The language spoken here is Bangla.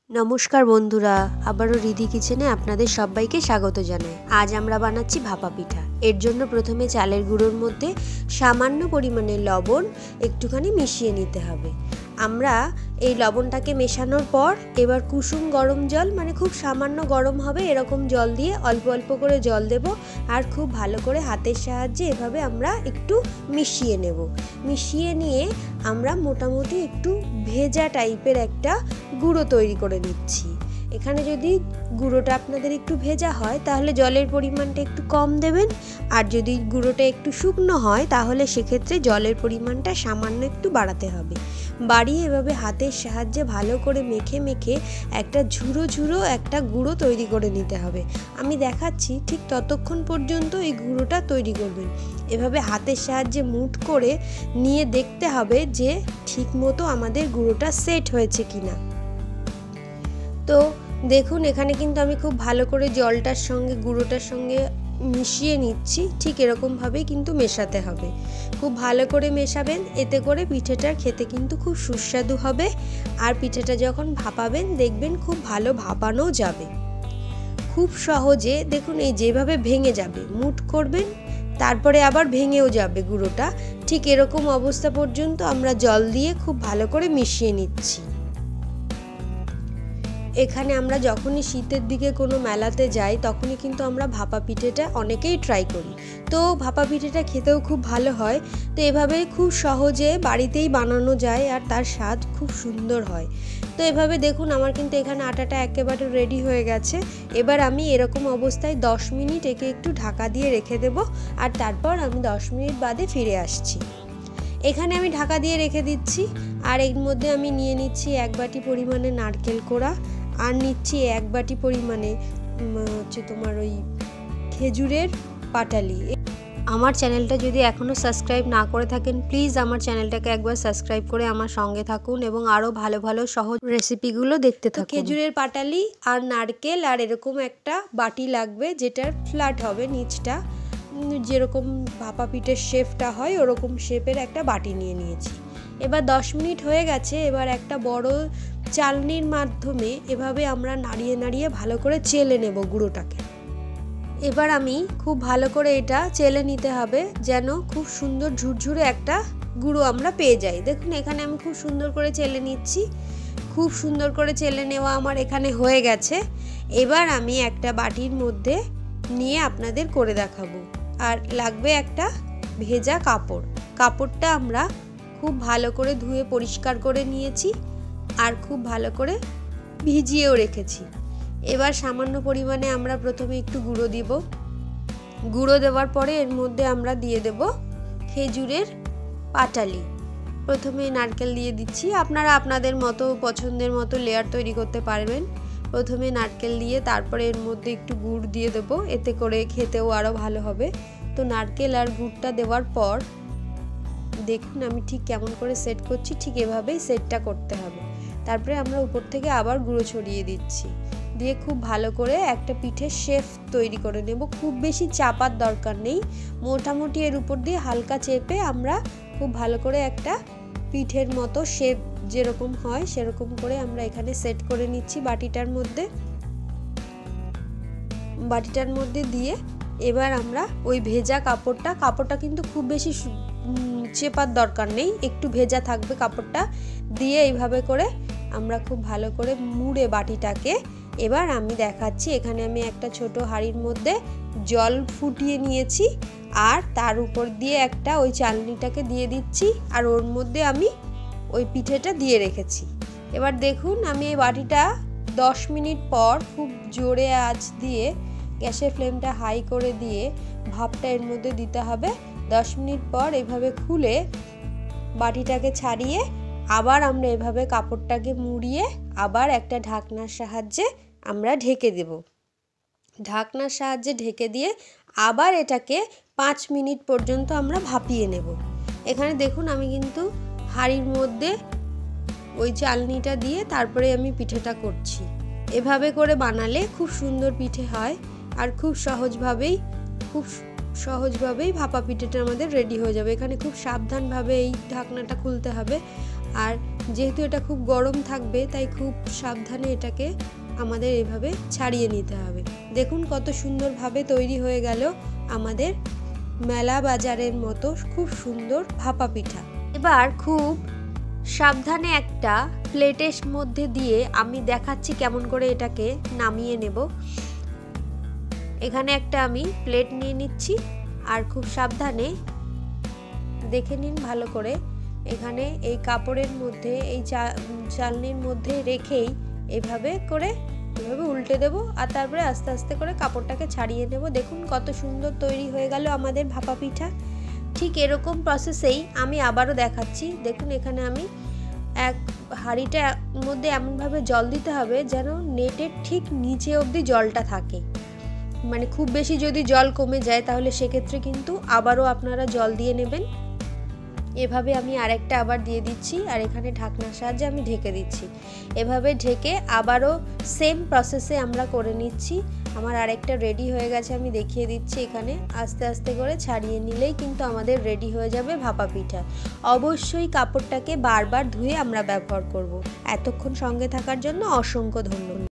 নমস্কার বন্ধুরা, আবারও রিধি কিচেনে আপনাদের সবাইকে স্বাগত জানাই। আজ আমরা বানাচ্ছি ভাপা পিঠা। এর জন্য প্রথমে চালের গুঁড়োর মধ্যে সামান্য পরিমাণে লবণ একটুখানি মিশিয়ে নিতে হবে। আমরা এই লবণটাকে মেশানোর পর এবার কুসুম গরম জল, মানে খুব সামান্য গরম হবে এরকম জল দিয়ে অল্প অল্প করে জল দেব, আর খুব ভালো করে হাতের সাহায্যে এভাবে আমরা একটু মিশিয়ে নেব। মিশিয়ে নিয়ে আমরা মোটামুটি একটু ভেজা টাইপের একটা গুঁড়ো তৈরি করে নিচ্ছি। এখানে যদি গুঁড়োটা আপনাদের একটু ভেজা হয় তাহলে জলের পরিমাণটা একটু কম দেবেন, আর যদি গুঁড়োটা একটু শুকনো হয় তাহলে সেক্ষেত্রে জলের পরিমাণটা সামান্য একটু বাড়াতে হবে। বাড়িয়ে এভাবে হাতের সাহায্যে ভালো করে মেখে মেখে একটা ঝুরো ঝুরো একটা গুঁড়ো তৈরি করে নিতে হবে। আমি দেখাচ্ছি, ঠিক ততক্ষণ পর্যন্ত এই গুঁড়োটা তৈরি করবেন। এভাবে হাতের সাহায্যে মুঠ করে নিয়ে দেখতে হবে যে ঠিকমতো আমাদের গুঁড়োটা সেট হয়েছে কিনা। তো দেখুন, এখানে কিন্তু আমি খুব ভালো করে জলটার সঙ্গে গুঁড়োটার সঙ্গে মিশিয়ে নিচ্ছি। ঠিক এরকমভাবেই কিন্তু মেশাতে হবে। খুব ভালো করে মেশাবেন, এতে করে পিঠেটার খেতে কিন্তু খুব সুস্বাদু হবে। আর পিঠেটা যখন ভাপাবেন দেখবেন খুব ভালো ভাপানো যাবে। খুব সহজে দেখুন, এই যেভাবে ভেঙে যাবে, মুঠ করবেন তারপরে আবার ভেঙেও যাবে গুঁড়োটা। ঠিক এরকম অবস্থা পর্যন্ত আমরা জল দিয়ে খুব ভালো করে মিশিয়ে নিচ্ছি। এখানে আমরা যখনই শীতের দিকে কোনো মেলাতে যাই তখনই কিন্তু আমরা ভাপা পিঠেটা অনেকেই ট্রাই করি। তো ভাপা পিঠেটা খেতেও খুব ভালো হয়। তো এভাবে খুব সহজে বাড়িতেই বানানো যায় আর তার স্বাদ খুব সুন্দর হয়। তো এভাবে দেখুন, আমার কিন্তু এখানে আটাটা একেবারে রেডি হয়ে গেছে। এবার আমি এরকম অবস্থায় 10 মিনিট একে একটু ঢাকা দিয়ে রেখে দেব, আর তারপর আমি 10 মিনিট বাদে ফিরে আসছি। এখানে আমি ঢাকা দিয়ে রেখে দিচ্ছি। আর এর মধ্যে আমি নিয়ে নিচ্ছি 1 বাটি পরিমাণে নারকেল কোড়া, আর নিচ্ছি 1 বাটি পরিমাণে তোমার ওই খেজুরের পাটালি। আমার চ্যানেলটা যদি এখনও সাবস্ক্রাইব না করে থাকেন, প্লিজ আমার চ্যানেলটাকে একবার সাবস্ক্রাইব করে আমার সঙ্গে থাকুন এবং আরও ভালো ভালো সহজ রেসিপিগুলো দেখতে থাকুন। খেজুরের পাটালি আর নারকেল আর এরকম একটা বাটি লাগবে, যেটার ফ্ল্যাট হবে নিচটা, যেরকম ভাপা পিঠের শেপটা হয় ওরকম শেপের একটা বাটি নিয়ে নিয়েছি। এবার 10 মিনিট হয়ে গেছে। এবার একটা বড় চালনির মাধ্যমে এভাবে আমরা নাড়িয়ে নাড়িয়ে ভালো করে চেলে নেব গুঁড়োটাকে। এবার আমি খুব ভালো করে এটা চেলে নিতে হবে, যেন খুব সুন্দর ঝুরঝুরে একটা গুঁড়ো আমরা পেয়ে যাই। দেখুন, এখানে আমি খুব সুন্দর করে চেলে নিচ্ছি। খুব সুন্দর করে চেলে নেওয়া আমার এখানে হয়ে গেছে। এবার আমি একটা বাটির মধ্যে নিয়ে আপনাদের করে দেখাবো। আর লাগবে একটা ভেজা কাপড়। কাপড়টা আমরা খুব ভালো করে ধুয়ে পরিষ্কার করে নিয়েছি আর খুব ভালো করে ভিজিয়েও রেখেছি। এবার সামান্য পরিমাণে আমরা প্রথমে একটু গুঁড়ো দিব। গুঁড়ো দেওয়ার পরে এর মধ্যে আমরা দিয়ে দেব খেজুরের পাটালি। প্রথমে নারকেল দিয়ে দিচ্ছি, আপনারা আপনাদের মতো পছন্দের মতো লেয়ার তৈরি করতে পারবেন। প্রথমে নারকেল দিয়ে তারপরে এর মধ্যে একটু গুড় দিয়ে দেবো, এতে করে খেতেও আরও ভালো হবে। তো নারকেল আর গুড়টা দেওয়ার পর দেখুন আমি ঠিক কেমন করে সেট করছি, ঠিক এভাবেই সেটটা করতে হবে। তারপরে আমরা উপর থেকে আবার গুঁড়ো ছড়িয়ে দিচ্ছি, দিয়ে খুব ভালো করে একটা পিঠের শেপ তৈরি করে নেব। খুব বেশি চাপার দরকার নেই, মোটামুটি এর উপর দিয়ে হালকা চেপে আমরা খুব ভালো করে একটা পিঠের মতো শেপ যেরকম হয় সেরকম করে আমরা এখানে সেট করে নিচ্ছি বাটিটার মধ্যে দিয়ে। এবার আমরা ওই ভেজা কাপড়টা কিন্তু খুব বেশি চেপার দরকার নেই, একটু ভেজা থাকবে কাপড়টা দিয়ে এইভাবে করে আমরা খুব ভালো করে মুড়ে বাটিটাকে। এবার আমি দেখাচ্ছি, এখানে আমি একটা ছোট হাঁড়ির মধ্যে জল ফুটিয়ে নিয়েছি, আর তার উপর দিয়ে একটা ওই চালনিটাকে দিয়ে দিচ্ছি, আর ওর মধ্যে আমি ওই পিঠেটা দিয়ে রেখেছি। এবার দেখুন, আমি এই বাটিটা 10 মিনিট পর খুব জোরে আঁচ দিয়ে গ্যাসের ফ্লেমটা হাই করে দিয়ে ভাপটা এর মধ্যে দিতে হবে। 10 মিনিট পর এভাবে খুলে বাটিটাকে ছাড়িয়ে আবার আমরা এভাবে কাপড়টাকে মুড়িয়ে আবার একটা ঢাকনার সাহায্যে আমরা ঢেকে দেব। ঢাকনার সাহায্যে ঢেকে দিয়ে আবার এটাকে 5 মিনিট পর্যন্ত আমরা ভাপিয়ে নেব। এখানে দেখুন, আমি কিন্তু হাঁড়ির মধ্যে ওই চালনিটা দিয়ে তারপরে আমি পিঠেটা করছি। এভাবে করে বানালে খুব সুন্দর পিঠে হয়, আর খুব সহজভাবেই ভাপা পিঠেটা আমাদের রেডি হয়ে যাবে। এখানে খুব সাবধানভাবে এই ঢাকনাটা খুলতে হবে, আর যেহেতু এটা খুব গরম থাকবে তাই খুব সাবধানে এটাকে আমাদের এভাবে ছাড়িয়ে নিতে হবে। দেখুন কত সুন্দরভাবে তৈরি হয়ে গেল আমাদের মেলা বাজারের মতো খুব সুন্দর ভাপা পিঠা। এবার খুব সাবধানে একটা প্লেটের মধ্যে দিয়ে আমি দেখাচ্ছি কেমন করে এটাকে নামিয়ে নেব। এখানে একটা আমি প্লেট নিয়ে নিচ্ছি আর খুব সাবধানে দেখে নিন ভালো করে, এখানে এই কাপড়ের মধ্যে এই চালনির মধ্যে রেখেই এভাবে উল্টে দেব আর তারপরে আস্তে আস্তে করে কাপড়টাকে ছাড়িয়ে নেব। দেখুন কত সুন্দর তৈরি হয়ে গেল আমাদের ভাপা পিঠা। ঠিক এরকম প্রসেসেই আমি আবারও দেখাচ্ছি। দেখুন এখানে আমি এক হাঁড়িটার মধ্যে এমনভাবে জল দিতে হবে যেন নেটের ঠিক নিচে অবধি জলটা থাকে, মানে খুব বেশি যদি জল কমে যায় তাহলে সেক্ষেত্রে কিন্তু আবারও আপনারা জল দিয়ে নেবেন। এভাবে আমি আরেকটা আবার দিয়ে দিচ্ছি আর এখানে ঢাকনার সাহায্যে আমি ঢেকে দিচ্ছি। এভাবে ঢেকে আবারও সেম প্রসেসে আমরা করে নিচ্ছি। আমার আরেকটা রেডি হয়ে গেছে, আমি দেখিয়ে দিচ্ছি। এখানে আস্তে আস্তে করে ছাড়িয়ে নিলেই কিন্তু আমাদের রেডি হয়ে যাবে ভাপা পিঠা। অবশ্যই কাপড়টাকে বারবার ধুয়ে আমরা ব্যবহার করব। এতক্ষণ সঙ্গে থাকার জন্য অসংখ্য ধন্যবাদ।